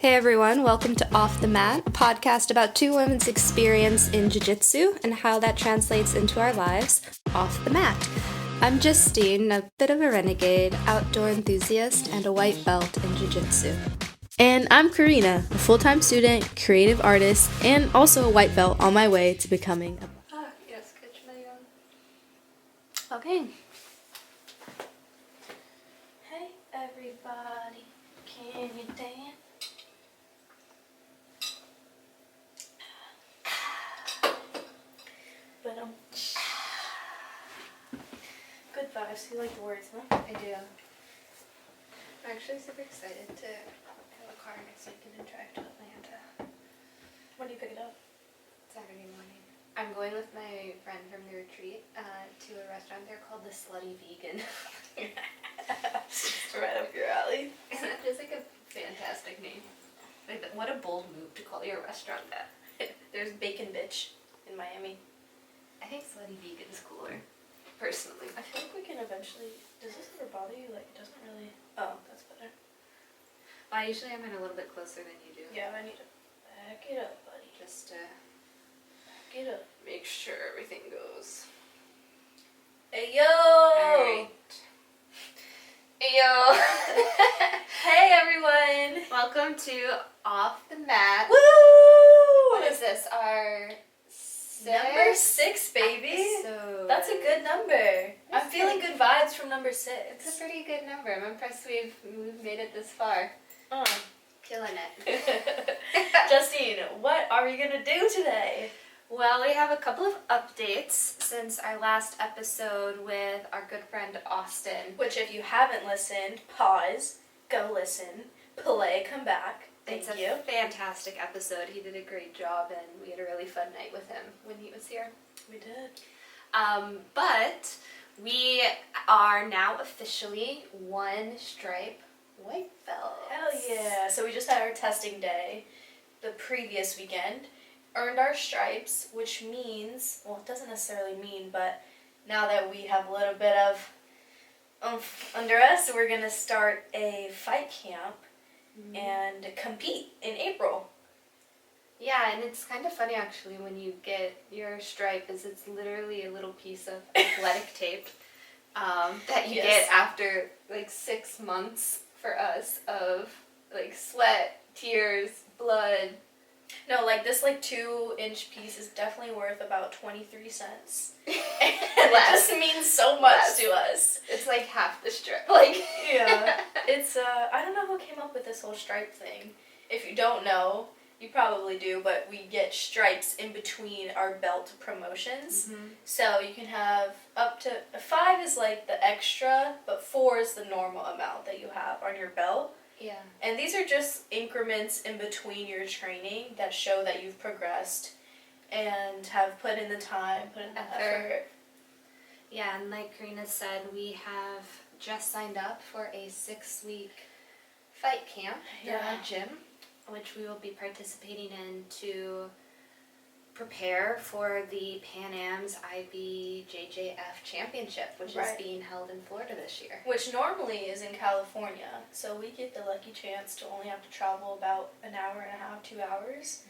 Hey everyone, welcome to Off the Mat, a podcast about two women's experience in jiu-jitsu and how that translates into our lives off the mat. I'm Justine, a bit of a renegade, outdoor enthusiast, and a white belt in jiu-jitsu. And I'm Karina, a full-time student, creative artist, and also a white belt on my way to becoming a... Okay. Hey everybody, can you dance? But good vibes. You like the words, huh? I do. I'm actually super excited to have a car next weekend and drive to Atlanta. When do you pick it up? Saturday morning. I'm going with my friend from the retreat to a restaurant there called the Slutty Vegan. Right up your alley. That is like a fantastic name. Like, what a bold move to call your restaurant that. There's Bacon Bitch in Miami. I think Slutty Vegan's cooler, personally. I feel like we can eventually... Does this ever bother you? Like, it doesn't really... Oh, that's better. Well, I usually am in a little bit closer than you do. Yeah, I need to back it up, buddy. Just to back it up. make sure everything goes. Hey, yo! Alright. Hey, yo! Hey, everyone! Welcome to Off the Mat. Woo! What is this? Our Number 6, baby. episode. That's a good number. I'm That's feeling good vibes from number 6. It's a pretty good number. I'm impressed we've made it this far. Oh. Killing it. Justine, what are we gonna do today? Well, we have a couple of updates since our last episode with our good friend Austin. Which, if you haven't listened, pause, go listen, play, come back. Thank It's you. a fantastic episode. He did a great job, and we had a really fun night with him when he was here. We did. But we are now officially one stripe white belts. Hell yeah. So we just had our testing day the previous weekend, earned our stripes, which means, well, it doesn't necessarily mean, but now that we have a little bit of oomph under us, we're going to start a fight camp and compete in April. Yeah, and it's kind of funny actually when you get your stripe, is it's literally a little piece of athletic tape that you get after like 6 months for us of like sweat, tears, blood. No, like this 2-inch piece is definitely worth about 23 cents. And it just means so much to us. It's like half the strip. Like yeah. It's I don't know who came up with this whole stripe thing. If you don't know, you probably do, but we get stripes in between our belt promotions. Mm-hmm. So you can have up to 5 is like the extra, but 4 is the normal amount that you have on your belt. Yeah. And these are just increments in between your training that show that you've progressed and have put in the time, put in the effort. Yeah, and like Karina said, we have just signed up for a 6-week fight camp in our gym, which we will be participating in to prepare for the Pan Am's IBJJF Championship, which is being held in Florida this year. Which normally is in California, so we get the lucky chance to only have to travel about an hour and a half, 2 hours,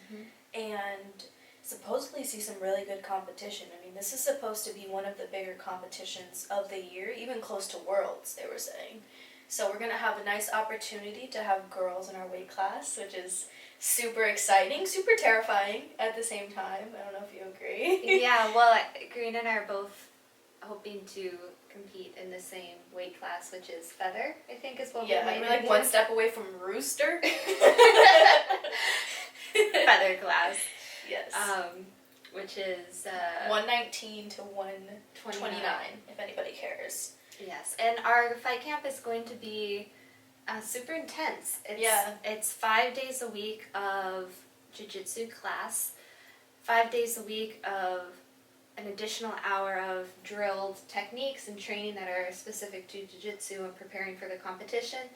and supposedly see some really good competition. I mean, this is supposed to be one of the bigger competitions of the year, even close to Worlds, they were saying. So we're going to have a nice opportunity to have girls in our weight class, which is super exciting, super terrifying at the same time. I don't know if you agree. Yeah, well, Karina and I are both hoping to compete in the same weight class, which is feather, I think is what we might we're like one step away from rooster. Feather class. Yes. Which is 119 to 129, if anybody cares. Yes, and our fight camp is going to be super intense. It's 5 days a week of jiu-jitsu class, 5 days a week of an additional hour of drilled techniques and training that are specific to jiu-jitsu and preparing for the competition.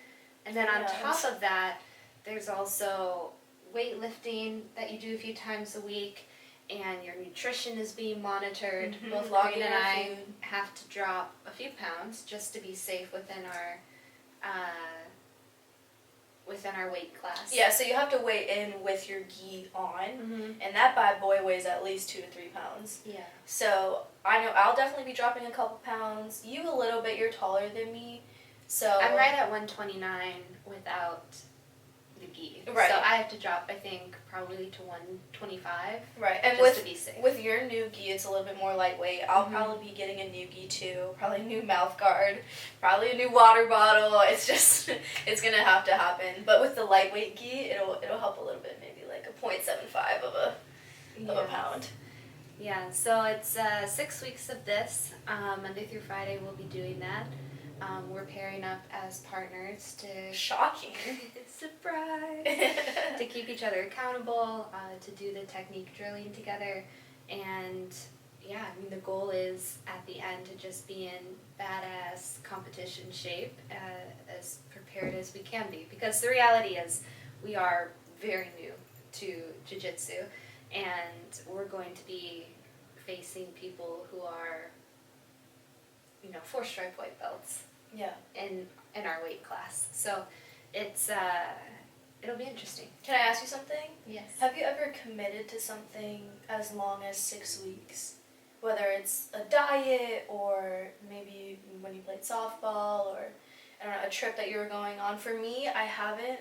And then on top of that, there's also weightlifting that you do a few times a week, and your nutrition is being monitored. Both Karina and I have to drop a few pounds just to be safe within done our weight class. Yeah, so you have to weigh in with your gi on, and that bad boy weighs at least 2 to 3 pounds. Yeah. So I know I'll definitely be dropping a couple pounds. You a little bit. You're taller than me, so I'm right at 129 without the gi. Right. So I have to drop, I think, probably to 125. Right, and just to be safe. with your new gi, it's a little bit more lightweight. I'll probably be getting a new gi too. Probably a new mouth guard. Probably a new water bottle. It's just it's gonna have to happen. But with the lightweight gi, it'll help a little bit. Maybe like a 0.75 of a pound. Yeah, so it's 6 weeks of this. Monday through Friday we'll be doing that. We're pairing up as partners to... Shocking. Surprise! To keep each other accountable, to do the technique drilling together. And yeah, I mean the goal is at the end to just be in badass competition shape, as prepared as we can be. Because the reality is we are very new to jiu-jitsu, and we're going to be facing people who are, 4-stripe white belts. Yeah. In our weight class. So it's it'll be interesting. Can I ask you something? Yes. Have you ever committed to something as long as 6 weeks? Whether it's a diet or maybe when you played softball or I don't know, a trip that you were going on. For me, I haven't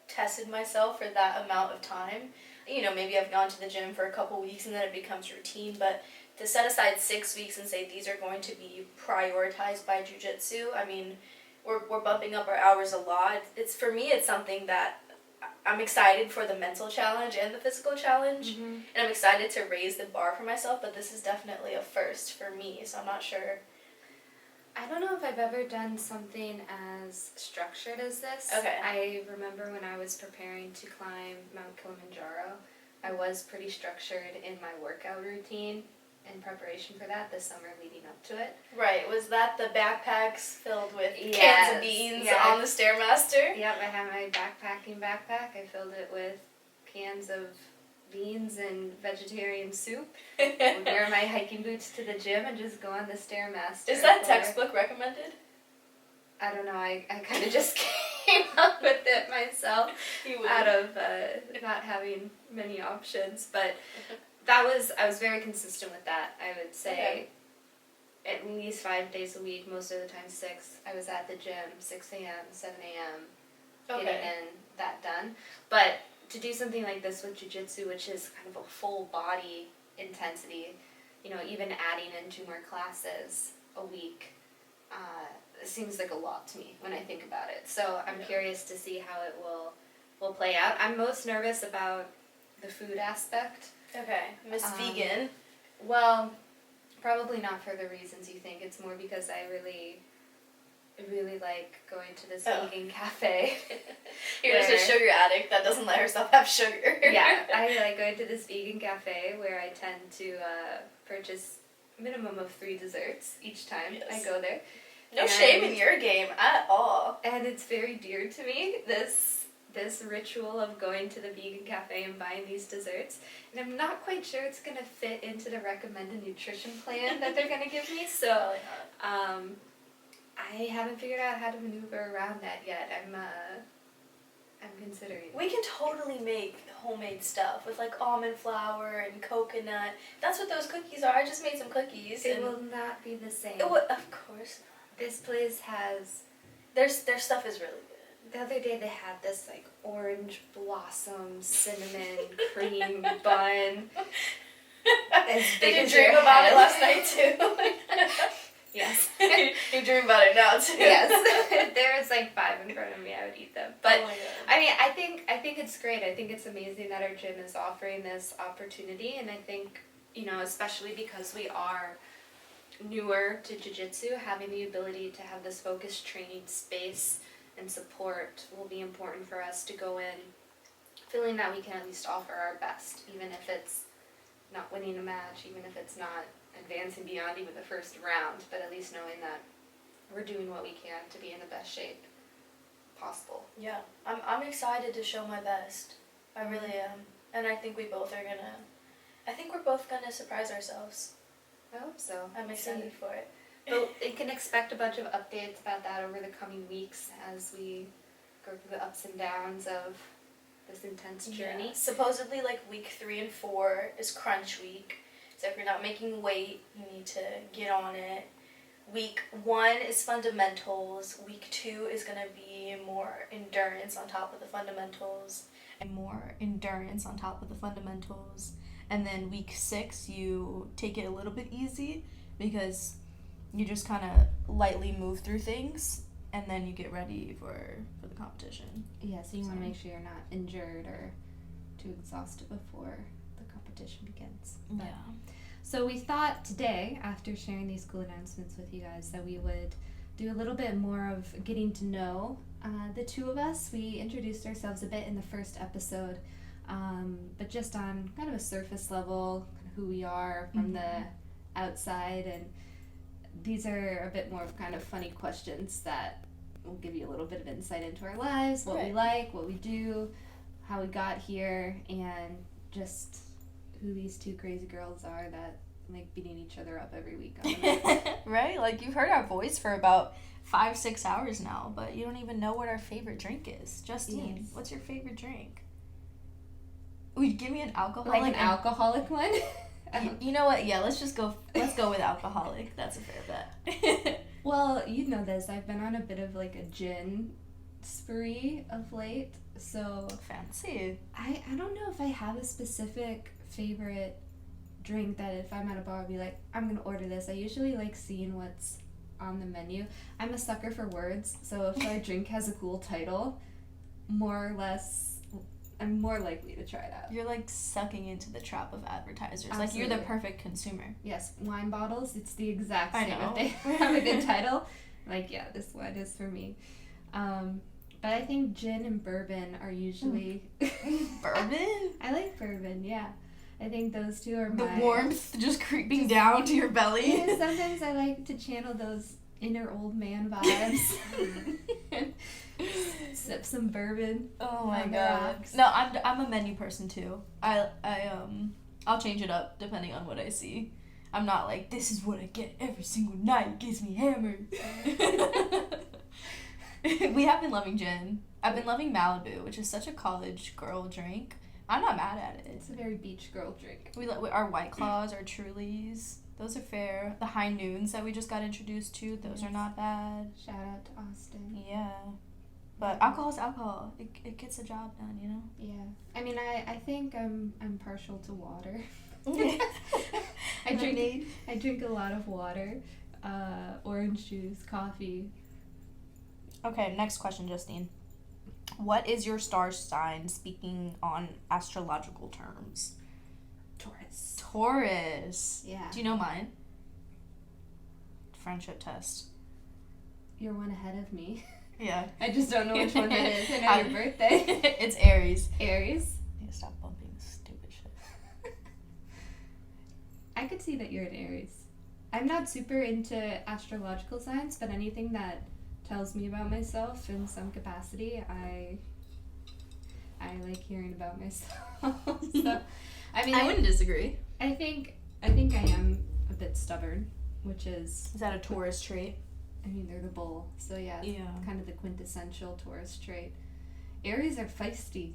tested myself for that amount of time. Maybe I've gone to the gym for a couple weeks and then it becomes routine, but to set aside 6 weeks and say these are going to be prioritized by jiu-jitsu, I mean, we're bumping up our hours a lot. For me, it's something that I'm excited for, the mental challenge and the physical challenge, and I'm excited to raise the bar for myself, but this is definitely a first for me, so I'm not sure. I don't know if I've ever done something as structured as this. Okay. I remember when I was preparing to climb Mount Kilimanjaro, I was pretty structured in my workout routine in preparation for that, the summer leading up to it. Right, was that the backpacks filled with cans Yes, of beans yeah. on the Stairmaster? Yep, I had my backpacking backpack. I filled it with cans of beans and vegetarian soup. Would wear my hiking boots to the gym and just go on the Stairmaster. Is that textbook recommended? I don't know, I kind of just came up with it myself out of not having many options, but I was very consistent with that. I would say at least 5 days a week, most of the time 6. I was at the gym 6 a.m., 7 a.m., getting in that done. But to do something like this with jiu-jitsu, which is kind of a full body intensity, even adding in 2 more classes a week, it seems like a lot to me when I think about it. So I'm curious to see how it will play out. I'm most nervous about the food aspect. Okay, Miss Vegan. Well, probably not for the reasons you think. It's more because I really like going to this vegan cafe. You're just a sugar addict that doesn't let herself have sugar. Yeah, I like going to this vegan cafe where I tend to purchase a minimum of 3 desserts each time I go there. No shame in your game at all. And it's very dear to me, this ritual of going to the vegan cafe and buying these desserts. And I'm not quite sure it's going to fit into the recommended nutrition plan that they're going to give me. So I haven't figured out how to maneuver around that yet. I'm considering. We can totally make homemade stuff with like almond flour and coconut. That's what those cookies are. I just made some cookies. It will not be the same. It would, of course not. This place has... Their stuff is really good. The other day they had this like orange blossom cinnam cream bun. Did you dream about it last night too? Yes. You dream about it now too. Yes. If there was like 5 in front of me, I would eat them. But I mean, I think it's great. I think it's amazing that our gym is offering this opportunity, and I think, especially because we are newer to jiu-jitsu, having the ability to have this focused training space and support will be important for us to go in feeling that we can at least offer our best, even if it's not winning a match, even if it's not advancing beyond even the first round, but at least knowing that we're doing what we can to be in the best shape possible. Yeah, I'm excited to show my best. I really am. And I think we're both gonna surprise ourselves. I hope so. I'm excited for it. But you can expect a bunch of updates about that over the coming weeks as we go through the ups and downs of this intense journey. Yeah. Supposedly, like, week 3 and 4 is crunch week. So if you're not making weight, you need to get on it. Week 1 is fundamentals. Week 2 is going to be more endurance on top of the fundamentals. And then week 6, you take it a little bit easy because you just kind of lightly move through things, and then you get ready for the competition. Yeah, so you want to make sure you're not injured or too exhausted before the competition begins. But, so we thought today, after sharing these cool announcements with you guys, that we would do a little bit more of getting to know the two of us. We introduced ourselves a bit in the first episode, but just on kind of a surface level, who we are from the outside, and these are a bit more of kind of funny questions that will give you a little bit of insight into our lives, what we like, what we do, how we got here, and just who these two crazy girls are that like beating each other up every week. Right? Like, you've heard our voice for about 5-6 hours now, but you don't even know what our favorite drink is. Justine, what's your favorite drink? Would give me an alcoholic? Like an alcoholic one? You know what? Yeah, let's go with alcoholic. That's a fair bet. Well, you know this. I've been on a bit of like a gin spree of late, so fancy. I don't know if I have a specific favorite drink that if I'm at a bar I'll be like, I'm gonna order this. I usually like seeing what's on the menu. I'm a sucker for words, so if a drink has a cool title, more or less I'm more likely to try it out. You're like sucking into the trap of advertisers. Absolutely. Like, you're the perfect consumer. Yes, wine bottles, it's the exact same. I know. If they have a good title, like, yeah, this one is for me. But I think gin and bourbon are usually... Bourbon? I like bourbon, yeah. I think those two are the my... warmth just creeping down to your belly. Yeah, sometimes I like to channel those inner old man vibes. Sip some bourbon. Oh my god. No, I'm a menu person too. I'll change it up depending on what I see. I'm not like, this is what I get every single night. It gets me hammered. We have been loving gin. I've been loving Malibu, which is such a college girl drink. I'm not mad at it. It's a very beach girl drink. Our White Claws, our Trulies, those are fair. The High Noons that we just got introduced to, those are not bad. Shout out to Austin. Yeah. But alcohol is alcohol. It gets the job done, you know? Yeah. I mean, I think I'm partial to water. I drink a lot of water, orange juice, coffee. Okay, next question, Justine. What is your star sign, speaking on astrological terms? Taurus. Yeah. Do you know mine? Friendship test. You're one ahead of me. Yeah. I just don't know which one that is. I know your birthday. It's Aries. Aries. I need to stop bumping this stupid shit. I could see that you're an Aries. I'm not super into astrological signs, but anything that tells me about myself in some capacity, I like hearing about myself. So, I mean, I wouldn't disagree. I think I am a bit stubborn, which is... Is that a Taurus trait? I mean, they're the bull, so yeah, kind of the quintessential Taurus trait. Aries are feisty,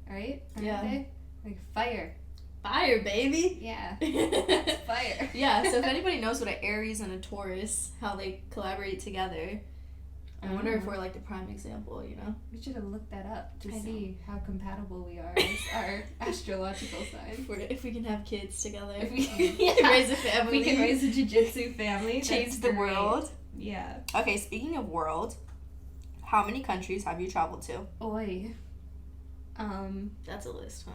right? Aren't they? Like fire. Fire, baby! Yeah, that's fire. Yeah, so if anybody knows what an Aries and a Taurus, how they collaborate together, I wonder if we're like the prime example, you know? We should have looked that up to see how compatible we are as our astrological signs. If we can have kids together. If we can raise a family. We can raise a jiu-jitsu family. Change the world. Yeah. Okay, speaking of world, how many countries have you traveled to? Oy. That's a list, huh?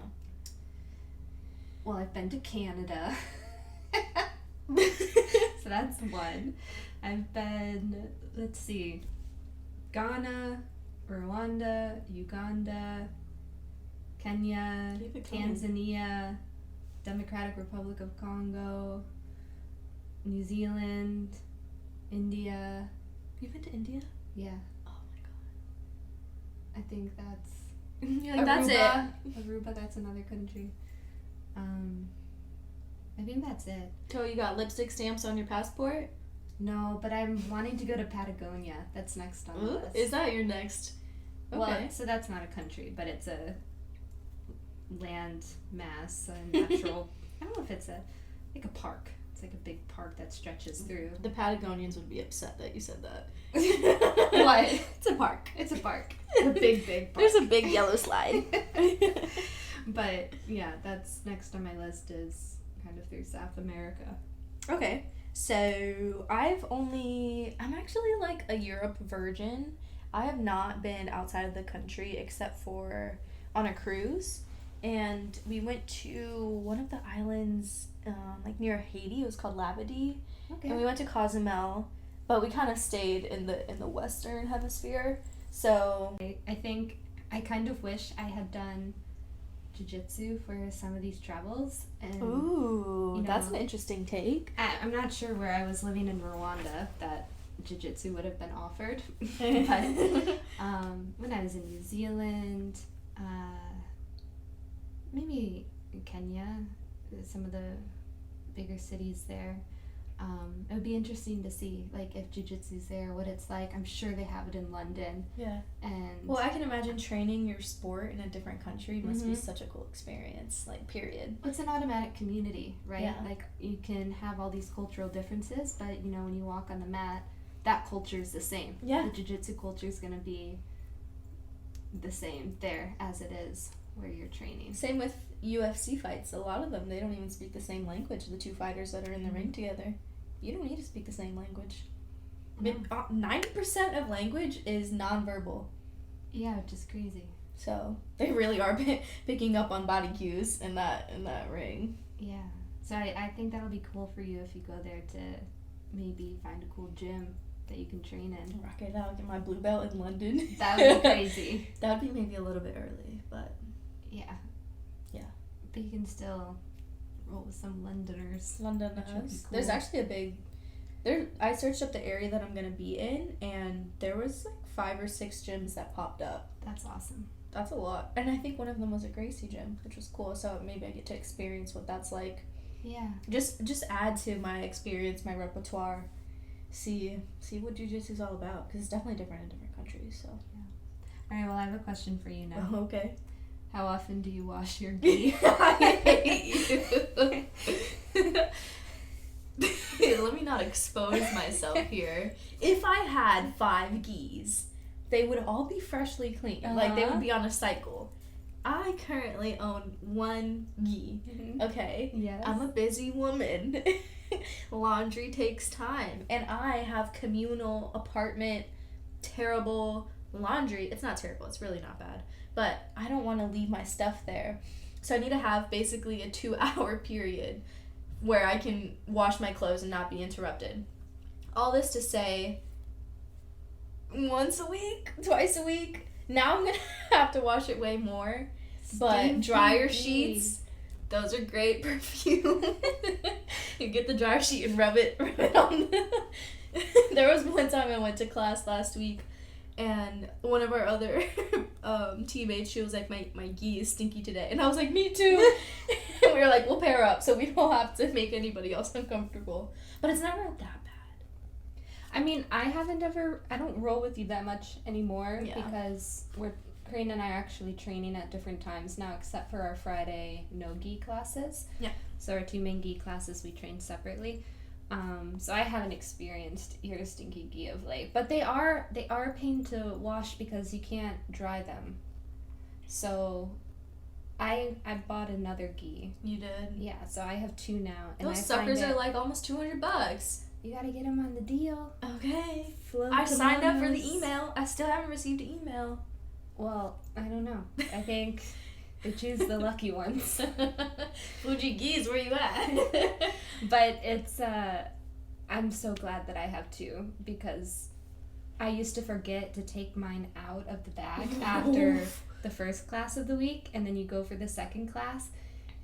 Well, I've been to Canada. So that's one. I've been, let's see, Ghana, Rwanda, Uganda, Kenya, Tanzania, Democratic Republic of Congo, New Zealand, India. You've been to India? Yeah. Oh my god. I think that's... You're like, that's it. Aruba, that's another country. I think that's it. So you got lipstick stamps on your passport? No, but I'm wanting to go to Patagonia. That's next on the list. Is that your next? Okay. Well, so that's not a country, but it's a land mass, a natural. I don't know if it's like a park. It's like a big park that stretches through. The Patagonians would be upset that you said that. What? It's a park. It's a park. A big park. There's a big yellow slide. But yeah, that's next on my list is kind of through South America. Okay. So I'm actually like a Europe virgin. I have not been outside of the country except for on a cruise. And we went to one of the islands like near Haiti. It was called Labadee. Okay. And we went to Cozumel, but we kind of stayed in the Western Hemisphere. So I think I kind of wish I had done jiu-jitsu for some of these travels. And ooh, that's an interesting take. I'm not sure where I was living in Rwanda that jiu-jitsu would have been offered. But when I was in New Zealand, maybe in Kenya, some of the bigger cities there, it would be interesting to see like if jiu-jitsu's there, what it's like. I'm sure they have it in London. Yeah. And well, I can imagine training your sport in a different country must be such a cool experience, like period. it's an automatic community, right? Yeah. Like you can have all these cultural differences, but when you walk on the mat, that culture is the same. Yeah. The jiu-jitsu culture is going to be the same there as it is where you're training. Same with UFC fights. A lot of them, they don't even speak the same language, the two fighters that are in the ring together. You don't need to speak the same language. 90% of language is nonverbal. Yeah, which is crazy. So they really are picking up on body cues in that ring. Yeah. So I think that'll be cool for you if you go there to maybe find a cool gym that you can train in. Rock it out, get my blue belt in London. That would be crazy. That would be maybe a little bit early, but Yeah. Yeah. But you can still roll with some Londoners. London Which would be has. cool. There's actually I searched up the area that I'm gonna be in, and there was like 5 or 6 gyms that popped up. That's awesome. That's a lot. And I think one of them was a Gracie gym, which was cool. So maybe I get to experience what that's like. Yeah. Just add to my experience, my repertoire. See what jiu-jitsu is all about, because it's definitely different in different countries. So. All right. Well, I have a question for you now. Okay. How often do you wash your gi? I hate you. Let me not expose myself here. If I had 5 gis, they would all be freshly clean. Like they would be on a cycle. I currently own 1 gi. Okay. Yes. I'm a busy woman. Laundry takes time, and I have communal apartment terrible laundry. It's not terrible. It's really not bad. But I don't want to leave my stuff there. So I need to have basically a 2-hour period where I can wash my clothes and not be interrupted. All this to say, once a week, twice a week. Now I'm going to have to wash it way more. But dryer sheets, those are great perfume. You get the dryer sheet and rub it on There was one time I went to class last week, and one of our other teammates, she was like, my gi is stinky today. And I was like, me too. And we were like, we'll pair up so we don't have to make anybody else uncomfortable. But it's never that bad. I mean, I don't roll with you that much anymore because Karina and I are actually training at different times now, except for our Friday no-gi classes. Yeah. So our 2 main gi classes, we train separately. So I haven't experienced your stinky gi of late, but they are a pain to wash because you can't dry them. So I bought another gi. You did? Yeah, so I have 2 now. And Those I suckers are like almost $200. You gotta get them on the deal. Okay. Flow I signed up for the bananas. email. I still haven't received an email. Well, I don't know. I think they choose the lucky ones. Fuji Gis, where you at? But it's, I'm so glad that I have 2 because I used to forget to take mine out of the bag after the first class of the week, and then you go for the second class,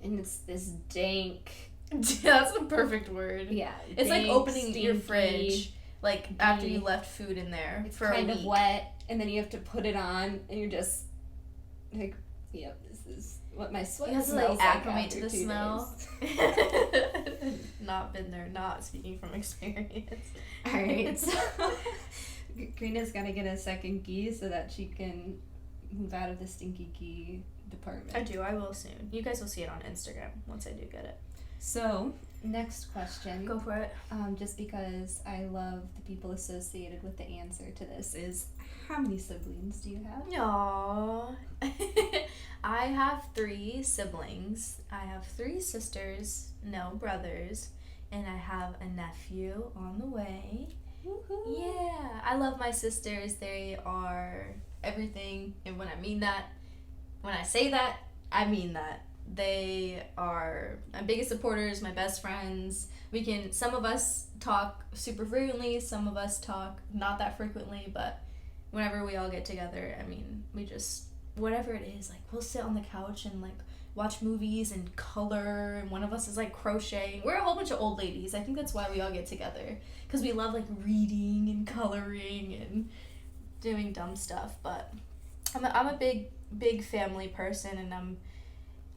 and it's this dank. That's the perfect word. Yeah. It's like dank, your stinky, fridge, like after you left food in there It's for kind a of week. wet, and then you have to put it on, and you're just like, yep, this is what my sweat You have to smells like like acclimate to after the 2 smell. days. Not been there, not speaking from experience. Alright, so Karina's gotta get a second gi so that she can move out of the stinky key department. I do. I will soon. You guys will see it on Instagram once I do get it. So, next question. Go for it. Just because I love the people associated with the answer to this is, how many siblings do you have? Aww. I have 3 siblings. I have 3 sisters, no brothers, and I have a nephew on the way. Woohoo. Yeah, I love my sisters. They are everything, and when I say that, I mean that. They are my biggest supporters, my best friends. Some of us talk super frequently, some of us talk not that frequently, but whenever we all get together, I mean, we just, whatever it is, like, we'll sit on the couch and, like, watch movies and color, and one of us is, like, crocheting. We're a whole bunch of old ladies. I think that's why we all get together, because we love, like, reading and coloring and doing dumb stuff. But I'm a big family person, and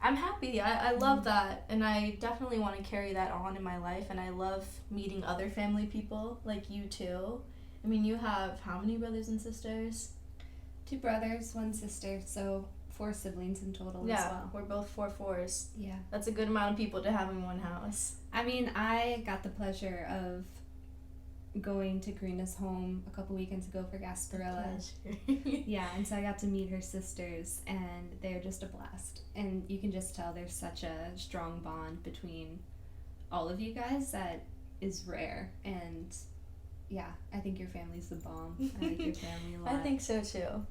I'm happy. I love that, and I definitely want to carry that on in my life, and I love meeting other family people, like you too. I mean, you have how many brothers and sisters? 2 brothers, 1 sister, so 4 siblings in total as well. We're both 4/4s. Yeah. That's a good amount of people to have in one house. I mean, I got the pleasure of going to Karina's home a couple weekends ago for Gasparilla. Yeah, and so I got to meet her sisters, and they're just a blast. And you can just tell there's such a strong bond between all of you guys that is rare. And yeah, I think your family's the bomb. I like your family a lot. I think so too.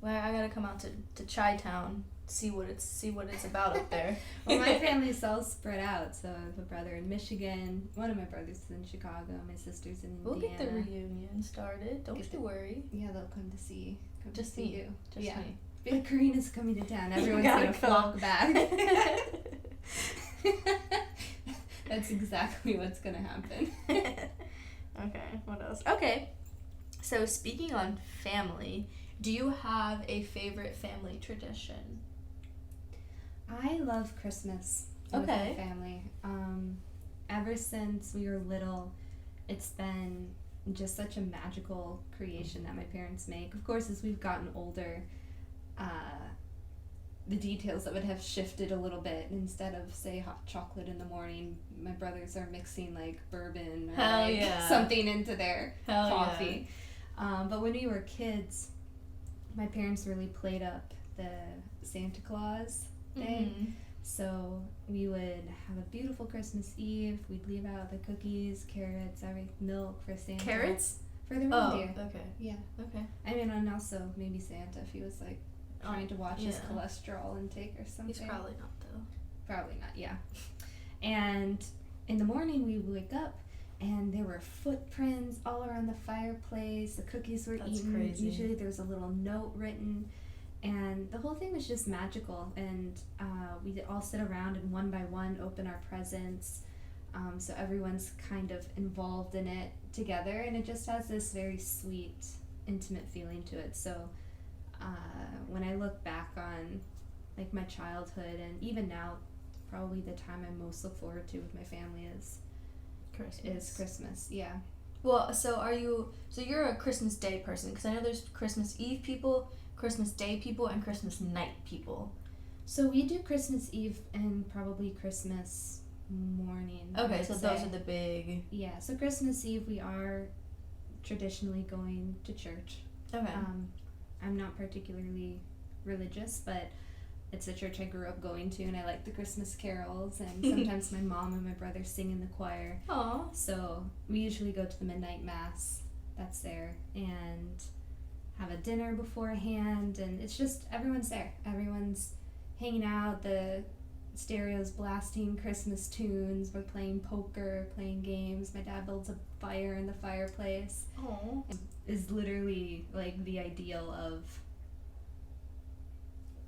Well, I gotta come out to Chi-Town, see what it's about up there. Well, my family's all spread out. So I have a brother in Michigan. One of my brothers is in Chicago. My sister's in Indiana. We'll get the reunion started. Don't you worry. Yeah, they'll come to see. Just see me. you. Just yeah. me. Yeah, Karina's coming to town. Everyone's gotta gonna flock back. That's exactly what's gonna happen. Okay, what else? Okay, so speaking on family, do you have a favorite family tradition? I love Christmas with Okay. my family. Ever since we were little, it's been just such a magical creation that my parents make. Of course, as we've gotten older, the details of it have shifted a little bit. Instead of, say, hot chocolate in the morning, my brothers are mixing, like, bourbon or Hell like yeah. something into their Hell coffee. But when we were kids, my parents really played up the Santa Claus thing. Mhm. So we would have a beautiful Christmas Eve. We'd leave out the cookies, carrots, milk for Santa. Carrots? For the Oh, reindeer. okay. Yeah. Okay. I mean, and also maybe Santa if he was like trying to watch his yeah. cholesterol intake or something. He's probably not though. Probably not, yeah. And in the morning we would wake up and there were footprints all around the fireplace. The cookies were That's eaten. crazy. Usually there was a little note written. And the whole thing was just magical. And we'd all sit around and one by one open our presents. So everyone's kind of involved in it together. And it just has this very sweet, intimate feeling to it. So when I look back on like my childhood and even now, probably the time I most look forward to with my family is Christmas. Yeah. Well, so you're a Christmas Day person, because I know there's Christmas Eve people, Christmas Day people, and Christmas night people. So we do Christmas Eve and probably Christmas morning. Okay, I'd so say. those are the big. Yeah, so Christmas Eve we are traditionally going to church. Okay. I'm not particularly religious, but it's a church I grew up going to, and I like the Christmas carols, and sometimes my mom and my brother sing in the choir. Aw. So we usually go to the midnight mass that's there and have a dinner beforehand, and it's just everyone's there. Everyone's hanging out, the stereo's blasting Christmas tunes, we're playing poker, playing games. My dad builds a fire in the fireplace. Oh. Is literally like the ideal of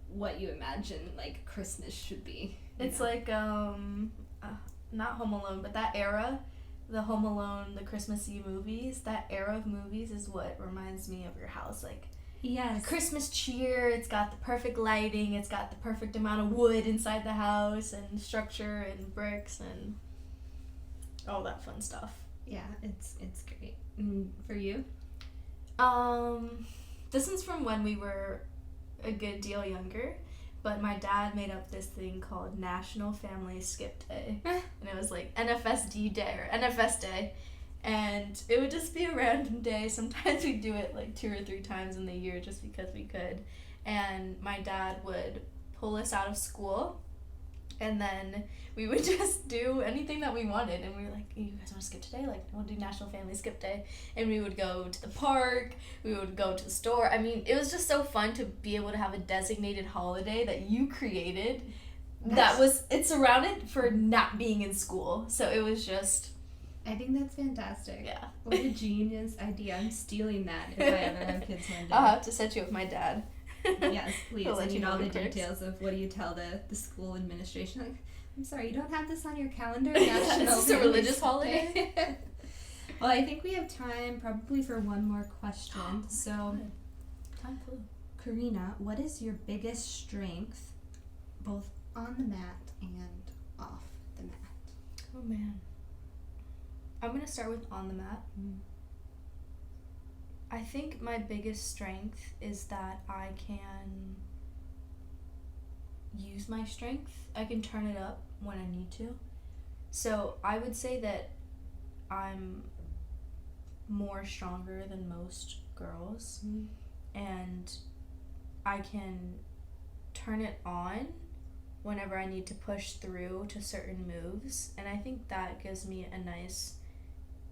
what you imagine like Christmas should be. It's like not Home Alone, but that era, the Home Alone, the Christmas Eve movies, that era of movies is what reminds me of your house. Like, yes, Christmas cheer, it's got the perfect lighting, it's got the perfect amount of wood inside the house, and structure, and bricks, and all that fun stuff. yeah, it's great. For you? This is from when we were a good deal younger, but my dad made up this thing called National Family Skip Day. And it was like NFSD Day or NFS Day. And it would just be a random day. Sometimes we'd do it like 2 or 3 times in the year just because we could. And my dad would pull us out of school, and then we would just do anything that we wanted. And we were like, you guys want to skip today? Like, we'll do National Family Skip Day. And we would go to the park. We would go to the store. I mean, it was just so fun to be able to have a designated holiday that you created. It's surrounded for not being in school. So it was just... I think that's fantastic. Yeah. What a genius idea. I'm stealing that if I ever have kids one day. I'll have to set you with my dad. Yes, please. I'll I let you need know all the in course. details of what do you tell the school administration. Like, I'm sorry, you don't have this on your calendar? It's just a Family religious Skip holiday. Day? Well, I think we have time probably for one more question. So, Time flew. Karina, what is your biggest strength both on the mat and off the mat? Oh, man. I'm going to start with on the mat. I think my biggest strength is that I can use my strength. I can turn it up when I need to. So I would say that I'm more stronger than most girls, and I can turn it on whenever I need to push through to certain moves, and I think that gives me a nice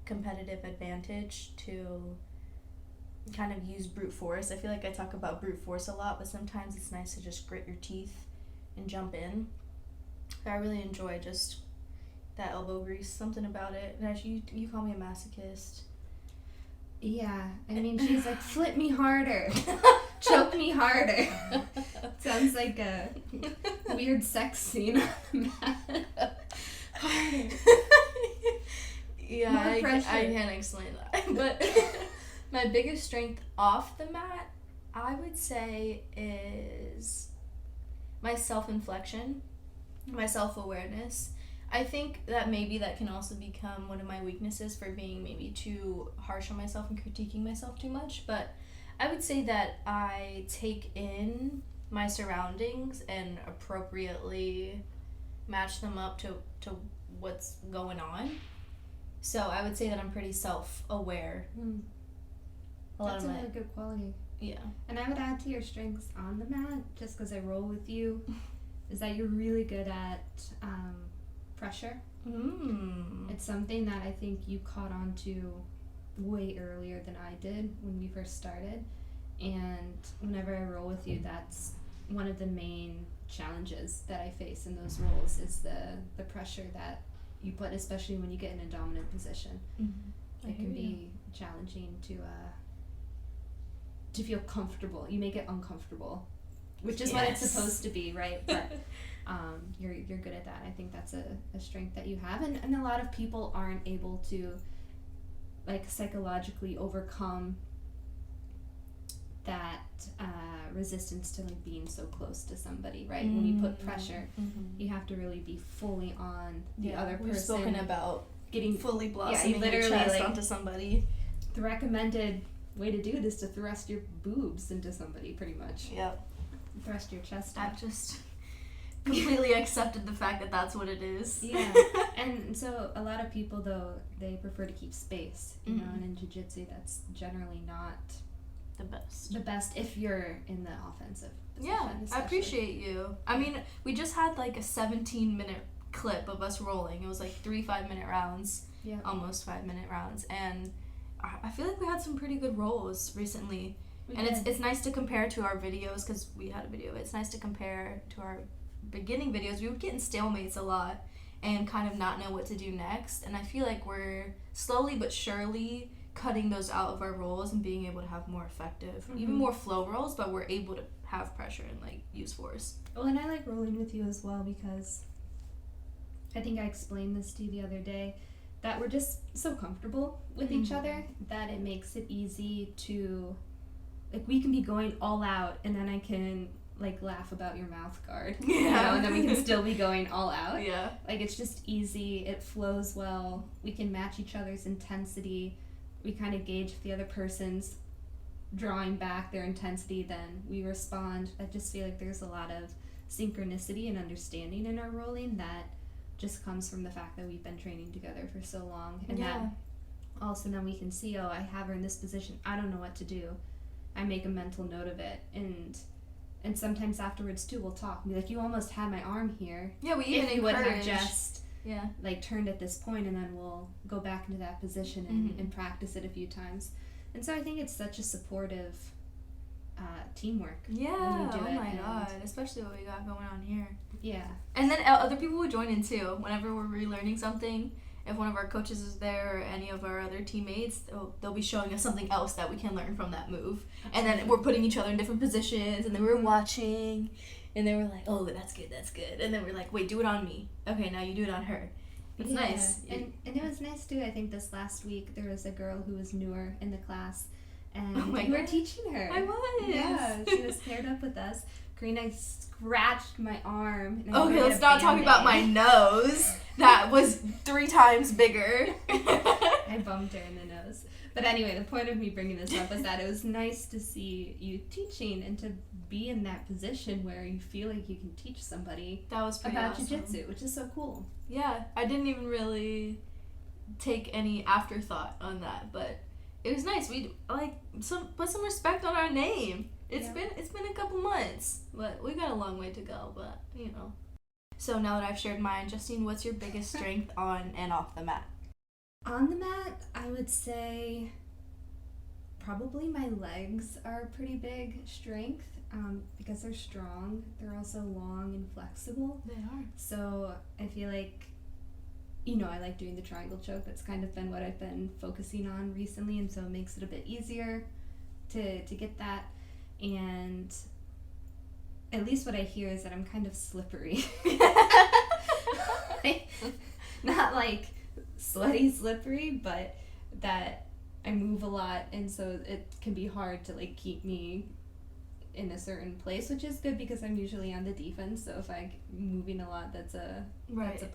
competitive advantage to kind of use brute force. I feel like I talk about brute force a lot, but sometimes it's nice to just grit your teeth and jump in. I really enjoy just that elbow grease, something about it. And actually, you call me a masochist. Yeah, I mean, she's like, flip me harder, choke me harder. Sounds like a weird sex scene on the mat. Yeah, I can't explain that. But my biggest strength off the mat, I would say, is my self-inflection, my self-awareness. I think that maybe that can also become one of my weaknesses for being maybe too harsh on myself and critiquing myself too much. But I would say that I take in my surroundings and appropriately match them up to what's going on. So I would say that I'm pretty self-aware. That's a really good quality. Yeah. And I would add to your strengths on the mat, just because I roll with you, is that you're really good at pressure. It's something that I think you caught on to way earlier than I did when we first started. And whenever I roll with you, that's one of the main challenges that I face in those roles is the pressure that you put, especially when you get in a dominant position. It can be challenging to feel comfortable. You make it uncomfortable, which is what it's supposed to be, right? But you're good at that. I think that's a strength that you have, and a lot of people aren't able to like psychologically overcome that resistance to like being so close to somebody, right? When you put pressure, you have to really be fully on the other person. We've spoken about getting fully blossoming your literally chest like, onto somebody. The recommended way to do it is to thrust your boobs into somebody, pretty much. Yep. Thrust your chest out. I've just completely accepted the fact that that's what it is. Yeah. And so a lot of people, though, they prefer to keep space, you know, and in jiu-jitsu that's generally not the best if you're in the offensive position. Yeah, especially. I appreciate you. I mean, we just had like a 17-minute clip of us rolling. It was like 3 5-minute rounds, almost 5-minute rounds, and I feel like we had some pretty good rolls recently. It's nice to compare to our videos, because we had a video. It's nice to compare to our beginning videos. We would get in stalemates a lot and kind of not know what to do next, and I feel like we're slowly but surely cutting those out of our rolls and being able to have more effective, even more flow rolls, but we're able to have pressure and like use force. Well, and I like rolling with you as well, because I think I explained this to you the other day, that we're just so comfortable with each other that it makes it easy to, like, we can be going all out and then I can like laugh about your mouth guard, you know, and then we can still be going all out. Yeah. Like, it's just easy, it flows well, we can match each other's intensity, we kind of gauge if the other person's drawing back their intensity, then we respond. I just feel like there's a lot of synchronicity and understanding in our rolling that just comes from the fact that we've been training together for so long, and that also then we can see, oh, I have her in this position, I don't know what to do. I make a mental note of it, and sometimes afterwards too we'll talk and be like, you almost had my arm here. Yeah, we even if you would have encourage. just Yeah. like turned at this point, and then we'll go back into that position and practice it a few times. And so I think it's such a supportive teamwork. Yeah. when we do Oh it, my and god. Especially what we got going on here. Yeah. And then other people would join in too. Whenever we're relearning something, if one of our coaches is there or any of our other teammates, they'll be showing us something else that we can learn from that move. And then we're putting each other in different positions, and then we're watching, and then we're like, oh, that's good. And then we're like, wait, do it on me. Okay, now you do it on her. It's nice. And it was nice too. I think this last week there was a girl who was newer in the class, and Oh my we were God. teaching her. I was. Yeah, she was paired up with us. Karina scratched my arm. And I Okay, had to let's get a not talk about my Band-Aid. nose. That was 3 times bigger. I bumped her in the nose. But anyway, the point of me bringing this up was that it was nice to see you teaching and to be in that position where you feel like you can teach somebody That was pretty about awesome. jiu-jitsu, which is so cool. Yeah, I didn't even really take any afterthought on that, but it was nice. We put some respect on our name. It's been a couple months, but we got a long way to go. But you know. So now that I've shared mine, Justine, what's your biggest strength on and off the mat? On the mat, I would say probably my legs are a pretty big strength because they're strong. They're also long and flexible. They are. So I feel like, I like doing the triangle choke. That's kind of been what I've been focusing on recently, and so it makes it a bit easier to get that. And at least what I hear is that I'm kind of slippery. Not like sweaty slippery, but that I move a lot, and so it can be hard to like keep me in a certain place, which is good because I'm usually on the defense, so if I'm moving a lot, that's a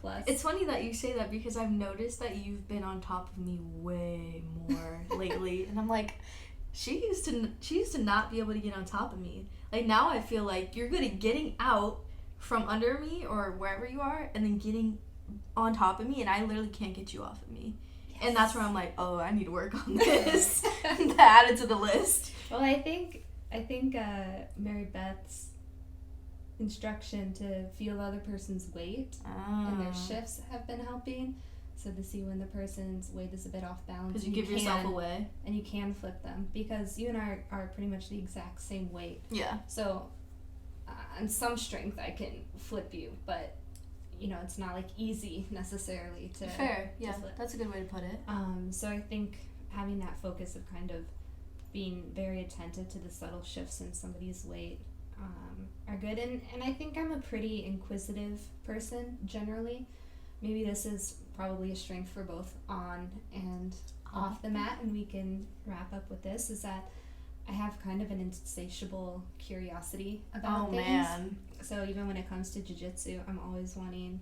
plus. It's funny that you say that because I've noticed that you've been on top of me way more lately, and I'm like, she used to not be able to get on top of me. Like now I feel like you're good at getting out from under me or wherever you are, and then getting on top of me, and I literally can't get you off of me. Yes. And that's where I'm like, oh, I need to work on this. To add it to the list. Well, I think Mary Beth's instruction to feel the other person's weight and their shifts have been helping. So to see when the person's weight is a bit off balance, because you give yourself away, and you can flip them because you and I are pretty much the exact same weight. Yeah. So on some strength I can flip you, but it's not like easy necessarily to fair. Yeah, to flip. That's a good way to put it. So I think having that focus of kind of being very attentive to the subtle shifts in somebody's weight are good, and I think I'm a pretty inquisitive person generally. Maybe this is probably a strength for both on and off the mat, and we can wrap up with this, is that I have kind of an insatiable curiosity about things. Man. So even when it comes to jiu-jitsu, I'm always wanting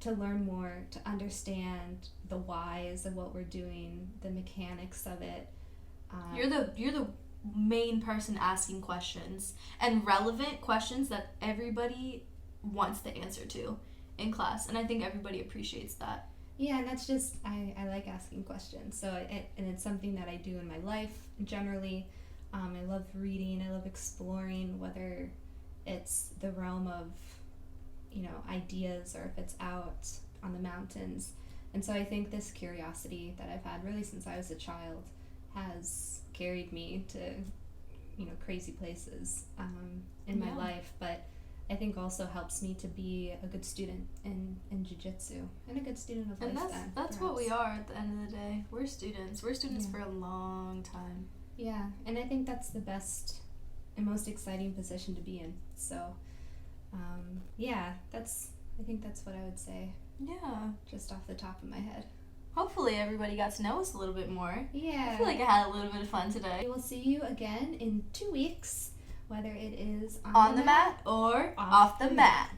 to learn more, to understand the whys of what we're doing, the mechanics of it. You're the main person asking questions, and relevant questions that everybody wants the answer to in class, and I think everybody appreciates that. Yeah, and that's just, I like asking questions. So and it's something that I do in my life generally. I love reading, I love exploring, whether it's the realm of ideas or if it's out on the mountains. And so I think this curiosity that I've had really since I was a child has carried me to crazy places in my life, but I think also helps me to be a good student in jiu-jitsu and a good student of life. And that's what we are at the end of the day. We're students for a long time. Yeah, and I think that's the best and most exciting position to be in. So I think that's what I would say. Yeah, just off the top of my head. Hopefully everybody got to know us a little bit more. Yeah. I feel like I had a little bit of fun today. We will see you again in 2 weeks, whether it is on the mat or off the mat.